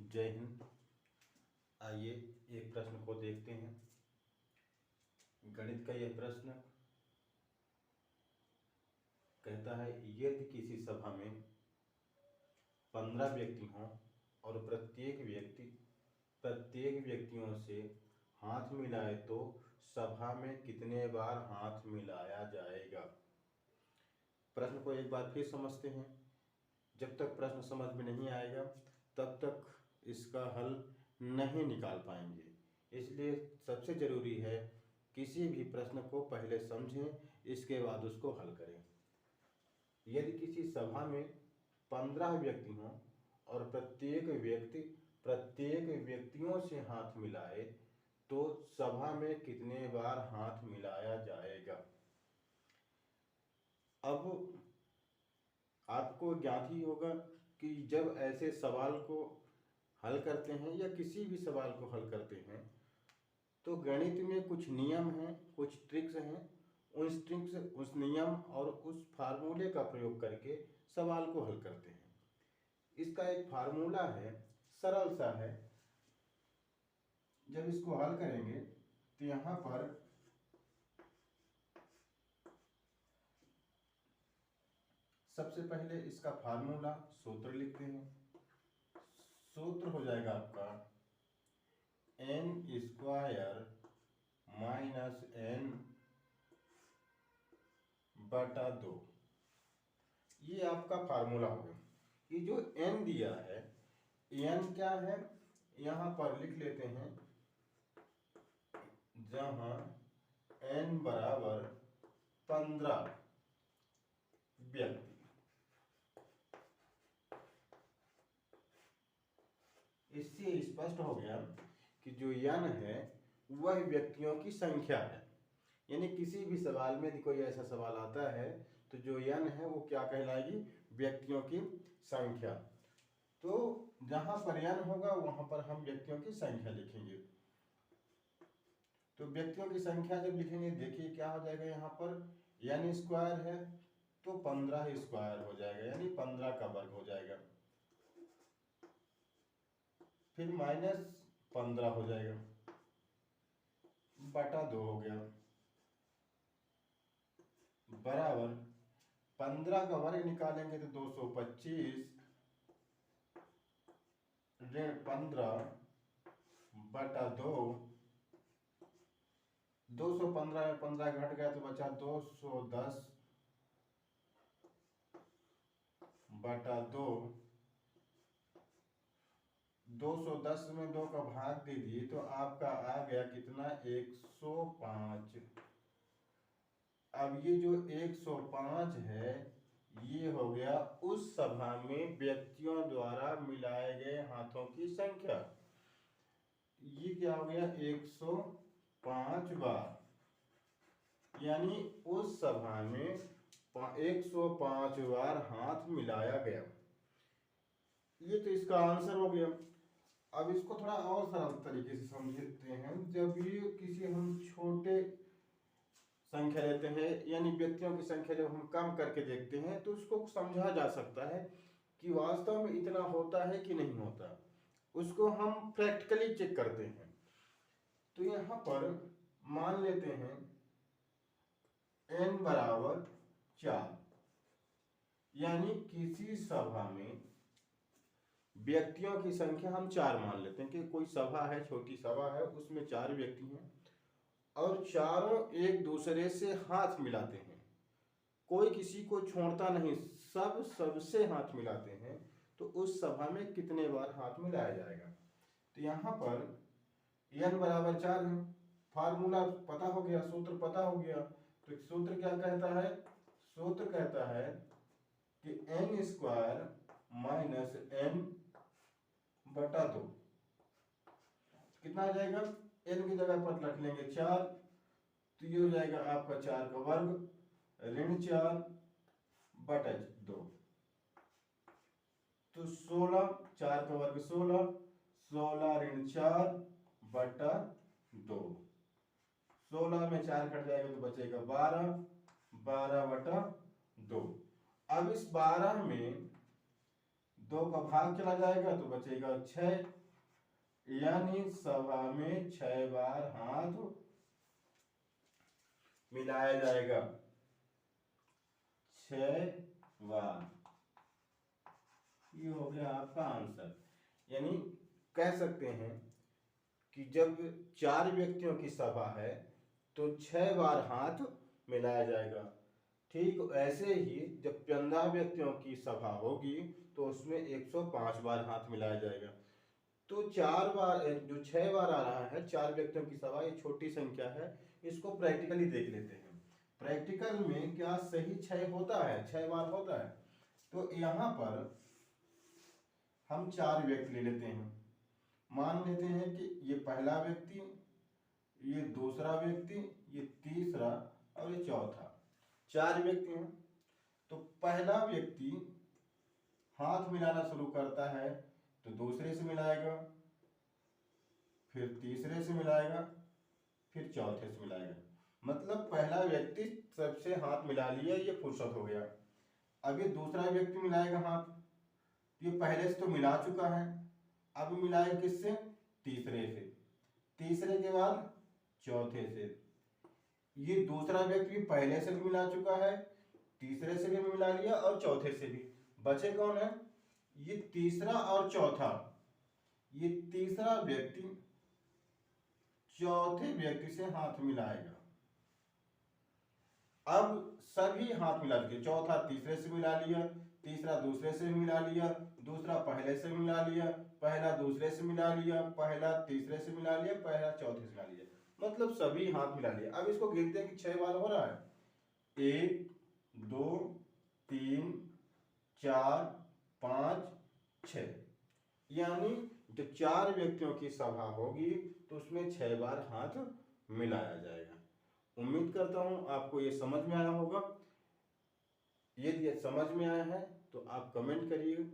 जय हिंद। आइए एक प्रश्न को देखते हैं। गणित का यह प्रश्न कहता है, यदि किसी सभा में 15 व्यक्ति हों और प्रत्येक व्यक्तियों से हाथ मिलाए तो सभा में कितने बार हाथ मिलाया जाएगा। प्रश्न को एक बार फिर समझते हैं। जब तक प्रश्न समझ में नहीं आएगा तब तक इसका हल नहीं निकाल पाएंगे। इसलिए सबसे ज़रूरी है किसी भी प्रश्न को पहले समझें, इसके बाद उसको हल करें। यदि किसी सभा में 15 व्यक्ति हों और प्रत्येक व्यक्तियों से हाथ मिलाए तो सभा में कितने बार हाथ मिलाया जाएगा। अब आपको ज्ञात ही होगा कि जब ऐसे सवाल को हल करते हैं या किसी भी सवाल को हल करते हैं तो गणित में कुछ नियम हैं, कुछ ट्रिक्स हैं। उस नियम और उस फार्मूले का प्रयोग करके सवाल को हल करते हैं। इसका एक फार्मूला है, सरल सा है। जब इसको हल करेंगे तो यहाँ पर सबसे पहले इसका फार्मूला सूत्र लिखते हैं। सूत्र हो जाएगा आपका n² माइनस n बटा 2। ये आपका फार्मूला होगा। ये जो n दिया है, n क्या है यहाँ पर लिख लेते हैं, जहां n बराबर 15 व्यक्ति। इससे स्पष्ट हो गया कि जो n है वह व्यक्तियों की संख्या है। यानी किसी भी सवाल में यदि कोई ऐसा सवाल आता है तो जो n है वो क्या कहलाएगी, व्यक्तियों की संख्या। तो जहां पर n होगा वहां पर हम व्यक्तियों की संख्या लिखेंगे। तो व्यक्तियों की संख्या जब लिखेंगे, देखिए क्या हो जाएगा, यहाँ पर n² है तो 15² हो जाएगा, यानी 15 का वर्ग हो जाएगा। फिर -15 हो जाएगा, बटा 2 हो गया, बराबर 15 का वर्ग निकालेंगे तो 225 ऋण 15 बटा 2। 215 में 15 घट गया तो बचा 210 बटा 2। 210 में 2 का भाग दीजिए तो आपका आ गया कितना, 105। अब ये जो 105 है ये हो गया उस सभा में व्यक्तियों द्वारा मिलाए गए हाथों की संख्या। ये क्या हो गया, 105 बार, यानी उस सभा में 105 बार हाथ मिलाया गया। ये तो इसका आंसर हो गया। अब इसको थोड़ा और सरल तरीके से समझते हैं। जब ये किसी हम छोटे संख्या लेते हैं, यानी व्यक्तियों की संख्या जब हम कम करके देखते हैं तो उसको समझा जा सकता है कि वास्तव में इतना होता है कि नहीं होता। उसको हम प्रैक्टिकली चेक करते हैं। तो यहाँ पर मान लेते हैं n बराबर 4, यानी किसी सभा में व्यक्तियों की संख्या हम 4 मान लेते हैं कि कोई सभा है, छोटी सभा है, उसमें 4 व्यक्ति हैं और चारों एक दूसरे से हाथ मिलाते हैं। कोई किसी को छोड़ता नहीं, सबसे हाथ मिलाते हैं। तो उस सभा में कितने बार हाथ मिलाया जाएगा। तो यहाँ पर n बराबर 4 है, फार्मूला पता हो गया, सूत्र पता हो गया। तो सूत्र क्या कहता है, सूत्र कहता है कि n² माइनस n बटा 2 कितना आ जाएगा, n की जगह पर रख लेंगे 4, तो ये हो जाएगा आपका 4 का वर्ग ऋण 4 बटा 2। तो 16, 4 का वर्ग 16, 16 ऋण 4 बटा 2। 16 में 4 कट जाएगा तो बचेगा 12, 12 बटा 2। अब इस 12 में 2 का भाग चला जाएगा तो बचेगा 6, यानी सभा में 6 बार हाथ मिलाया जाएगा, 6 बार। ये हो गया आपका आंसर। यानी कह सकते हैं कि जब 4 व्यक्तियों की सभा है तो 6 बार हाथ मिलाया जाएगा। ठीक ऐसे ही जब 15 व्यक्तियों की सभा होगी तो उसमें 105 बार हाथ मिलाया जाएगा। तो 4 बार जो 6 बार आ रहा है 4 व्यक्तियों की सभा, ये छोटी संख्या है, इसको प्रैक्टिकली देख लेते हैं। प्रैक्टिकल में क्या सही 6 होता है, 6 बार होता है? तो यहाँ पर हम 4 व्यक्ति ले लेते हैं। मान लेते हैं कि ये पहला व्यक्ति, ये दूसरा व्यक्ति, ये तीसरा और ये चौथा, 4 व्यक्ति हैं। तो पहला व्यक्ति हाथ मिलाना शुरू करता है तो दूसरे से मिलाएगा, फिर तीसरे से मिलाएगा, फिर चौथे से मिलाएगा। मतलब पहला व्यक्ति सबसे हाथ मिला लिया, ये फुर्सत हो गया। अब ये दूसरा व्यक्ति मिलाएगा हाथ, ये पहले से तो मिला चुका है, अब मिलाएगा किससे? तीसरे से, तीसरे के बाद चौथे से। ये दूसरा व्यक्ति पहले से भी मिला चुका है, तीसरे से भी मिला लिया और चौथे से भी। बचे कौन है? ये तीसरा और चौथा। ये तीसरा व्यक्ति चौथे व्यक्ति से हाथ मिलाएगा। अब सभी हाथ मिला चुके, चौथा तीसरे से मिला लिया, तीसरा दूसरे से मिला लिया, दूसरा पहले से मिला लिया, पहला दूसरे से मिला लिया, पहला तीसरे से मिला लिया, पहला चौथे से मिला लिया, मतलब सभी हाथ मिला लिया। अब इसको गिनते हैं कि 6 बार हो रहा है। 1 2 3 4 5 6, यानी जब 4 व्यक्तियों की सभा होगी तो उसमें 6 बार हाथ मिलाया जाएगा। उम्मीद करता हूं आपको ये समझ में आया होगा। यदि ये समझ में आया है तो आप कमेंट करिए।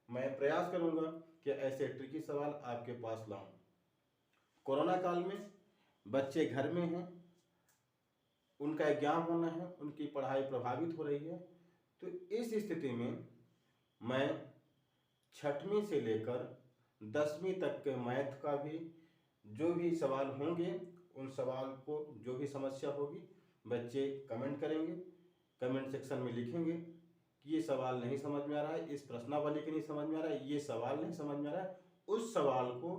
मैं प्रयास करूंगा कि ऐसे ट्रिकी सवाल आपके पास लाऊं। कोरोना काल में बच्चे घर में हैं, उनका एग्जाम होना है, उनकी पढ़ाई प्रभावित हो रही है। तो इस स्थिति में मैं 6वीं से लेकर 10वीं तक के मैथ का भी जो भी सवाल होंगे, उन सवाल को जो भी समस्या होगी बच्चे कमेंट करेंगे, कमेंट सेक्शन में लिखेंगे कि ये सवाल नहीं समझ में आ रहा है, इस प्रश्नावली के नहीं समझ में आ रहा है, ये सवाल नहीं समझ में आ रहा है। उस सवाल को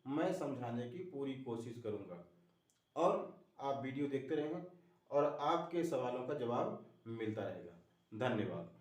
मैं समझाने की पूरी कोशिश करूँगा और आप वीडियो देखते रहें और आपके सवालों का जवाब मिलता रहेगा। धन्यवाद।